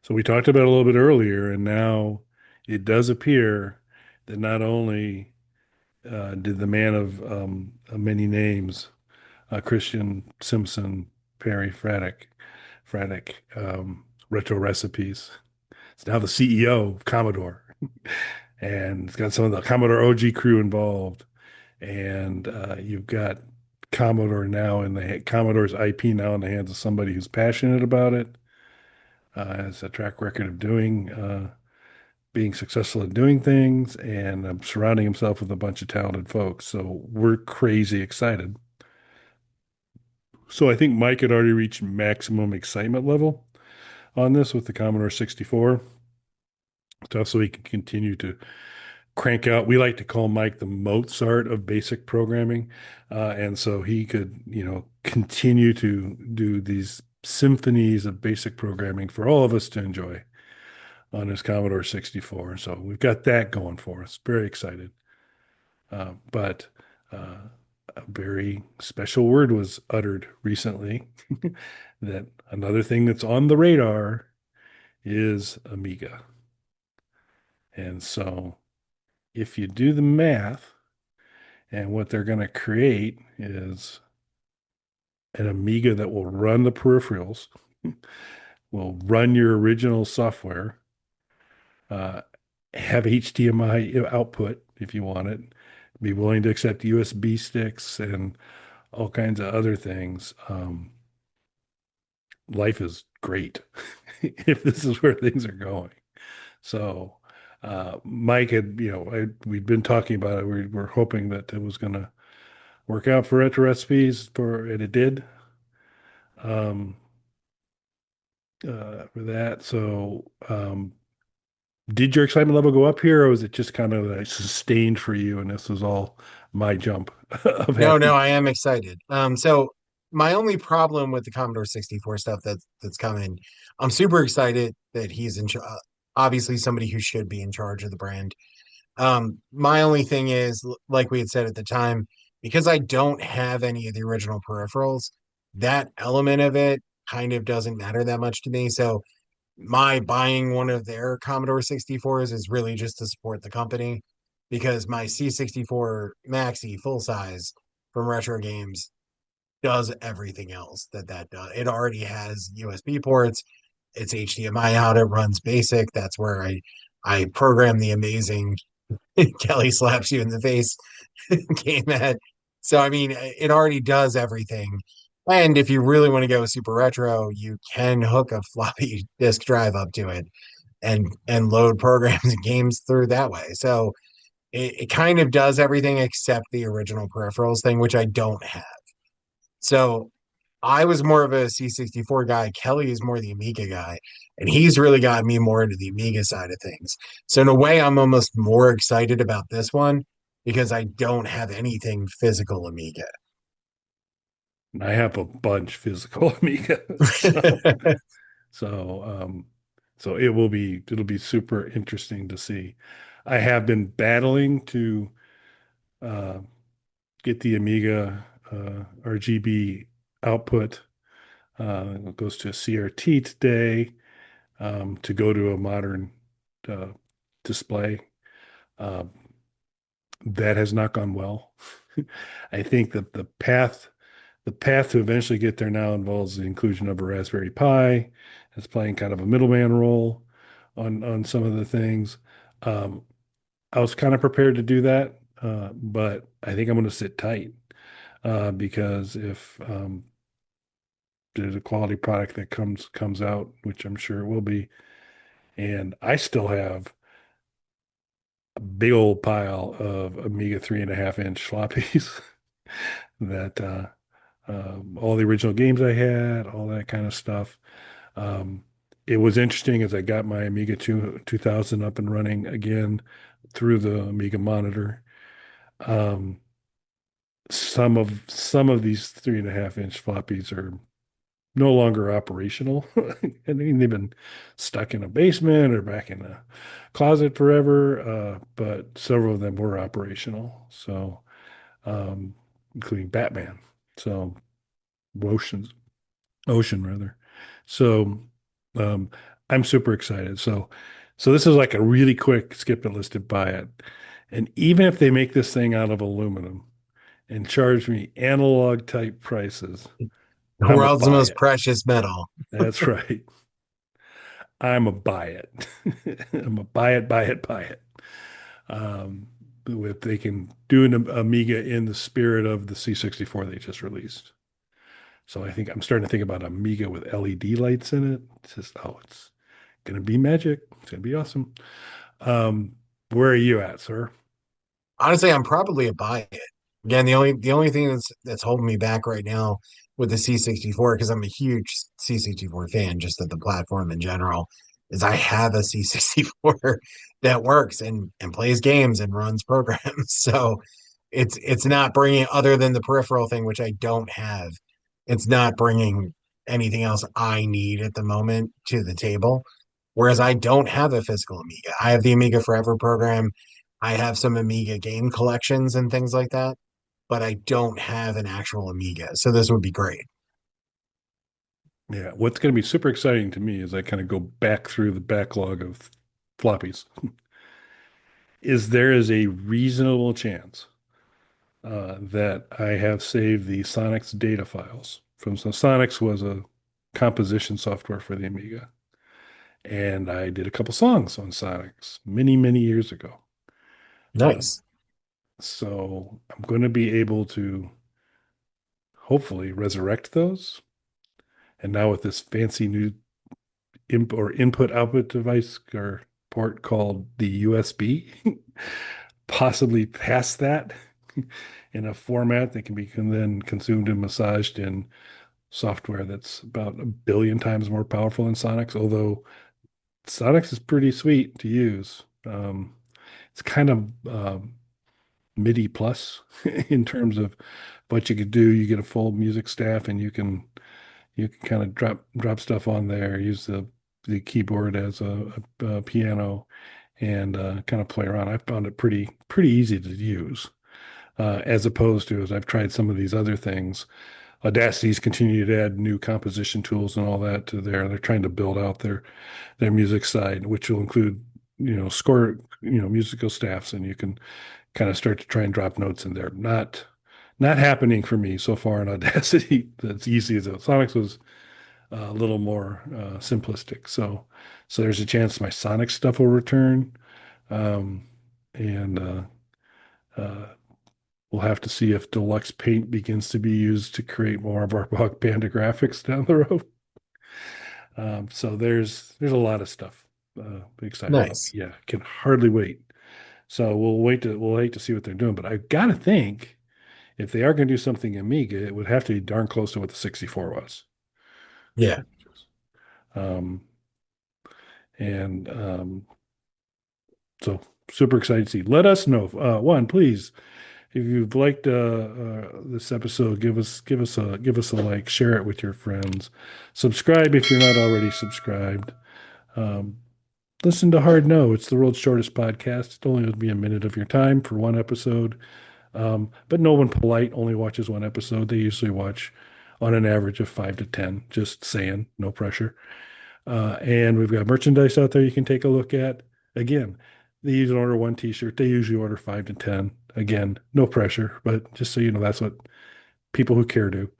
So we talked about it a little bit earlier, and now it does appear that not only did the man of many names, Christian Simpson Perry Fraddick, Retro Recipes, is now the CEO of Commodore, and it's got some of the Commodore OG crew involved, and you've got Commodore's IP now in the hands of somebody who's passionate about it, has a track record of being successful at doing things, and surrounding himself with a bunch of talented folks. So we're crazy excited. So I think Mike had already reached maximum excitement level on this with the Commodore 64 stuff, so he can continue to crank out. We like to call Mike the Mozart of basic programming, and so he could, continue to do these symphonies of basic programming for all of us to enjoy on his Commodore 64. So we've got that going for us. Very excited. But a very special word was uttered recently that another thing that's on the radar is Amiga. And so if you do the math, and what they're going to create is an Amiga that will run the peripherals, will run your original software, uh, have HDMI output if you want it, be willing to accept USB sticks and all kinds of other things. Life is great if this is where things are going. So, Mike had, we'd been talking about it. We were hoping that it was going to work out for retro recipes and it did. Um, for that. So, did your excitement level go up here, or was it just kind of sustained for you? And this was all my jump of No, no, having. I am excited. So my only problem with the Commodore 64 stuff that's coming, I'm super excited that he's obviously somebody who should be in charge of the brand. My only thing is, like we had said at the time, because I don't have any of the original peripherals, that element of it kind of doesn't matter that much to me. So my buying one of their Commodore 64s is really just to support the company because my C64 Maxi full size from Retro Games does everything else that does. It already has USB ports, it's HDMI out, it runs basic. That's where I program the amazing Kelly slaps you in the face game at. So I mean, it already does everything. And if you really want to go super retro, you can hook a floppy disk drive up to it and load programs and games through that way. So it kind of does everything except the original peripherals thing, which I don't have. So I was more of a C64 guy. Kelly is more the Amiga guy. And he's really got me more into the Amiga side of things. So in a way, I'm almost more excited about this one because I don't have anything physical Amiga. I have a bunch physical Amiga, so so it'll be super interesting to see. I have been battling to uh, get the Amiga RGB output. It goes to a CRT today to go to a modern uh, display. Uh, that has not gone well. I think that the path to eventually get there now involves the inclusion of a Raspberry Pi. It's playing kind of a middleman role on some of the things. Um, I was kind of prepared to do that, but I think I'm going to sit tight because if there's a quality product that comes out, which I'm sure it will be, and I still have a big old pile of Amiga 3.5 inch floppies that all the original games I had, all that kind of stuff. Um, it was interesting as I got my Amiga 2000 up and running again through the Amiga monitor. Um, some of these 3.5 inch floppies are no longer operational. I mean, they've been stuck in a basement or back in a closet forever, but several of them were operational. So, um, including Batman. So, Ocean rather. So, um, I'm super excited. So this is like a really quick skip it listed buy it. And even if they make this thing out of aluminum and charge me analog type prices, The I'm a world's buy most it. precious metal. That's right. I'm a buy it. I'm a buy it, buy it, buy it. If they can do an Amiga in the spirit of the C64 they just released. So I think I'm starting to think about Amiga with LED lights in it. It's just, oh, it's gonna be magic. It's gonna be awesome. Um, where are you at, sir? Honestly, I'm probably a buy it. Again, the only thing that's holding me back right now with the C64, because I'm a huge C64 fan, just of the platform in general, is I have a C64 that works and plays games and runs programs. So it's not bringing, other than the peripheral thing, which I don't have, it's not bringing anything else I need at the moment to the table. Whereas I don't have a physical Amiga. I have the Amiga Forever program. I have some Amiga game collections and things like that, but I don't have an actual Amiga. So this would be great. Yeah, what's going to be super exciting to me as I kind of go back through the backlog of floppies is there is a reasonable chance that I have saved the Sonics data files from so Sonics was a composition software for the Amiga, and I did a couple songs on Sonics many, many years ago. Uh, Nice. so I'm going to be able to hopefully resurrect those. And now with this fancy new input output device or port called the USB, possibly past that in a format that can be then consumed and massaged in software that's about a billion times more powerful than Sonic's, although Sonic's is pretty sweet to use. It's kind of MIDI plus in terms of what you could do. You get a full music staff and you can kind of drop stuff on there, use the keyboard as a piano and kind of play around. I found it pretty easy to use, as opposed to as I've tried some of these other things. Audacity's continued to add new composition tools and all that to there. They're trying to build out their music side, which will include score musical staffs, and you can kind of start to try and drop notes in there. Not happening for me so far in Audacity. That's easy as it. Sonics was a little more simplistic. So there's a chance my Sonic stuff will return, um, and uh, we'll have to see if Deluxe Paint begins to be used to create more of our Bug Panda graphics down the road. So there's a lot of stuff excited about. Nice. Yeah, can hardly wait. So we'll wait to see what they're doing. But I gotta think if they are going to do something Amiga, it would have to be darn close to what the 64 was. Yeah. Um, and so super excited to see. Let us know. One, please, if you've liked this episode, give us a like, share it with your friends, subscribe if you're not already subscribed. Um, Listen to Hard No. It's the world's shortest podcast. It only will be a minute of your time for one episode. But no one polite only watches one episode. They usually watch on an average of 5 to 10. Just saying, no pressure. And we've got merchandise out there you can take a look at. Again, they usually order one T-shirt. They usually order 5 to 10. Again, no pressure, but just so you know, that's what people who care do.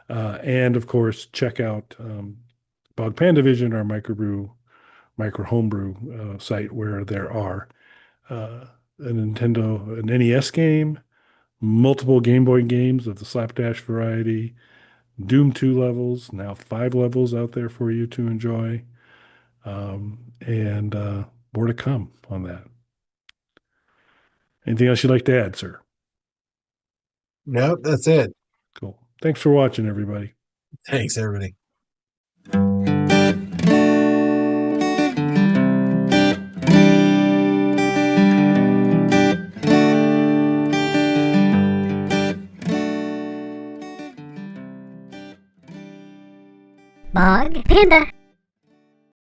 And of course, check out Bog Panda Vision, our micro homebrew site where there are an NES game, multiple Game Boy games of the Slapdash variety, Doom 2 levels, now 5 levels out there for you to enjoy, and more to come on that. Anything else you'd like to add, sir? Nope, that's it. Cool. Thanks for watching, everybody. Thanks, everybody. Bog Panda.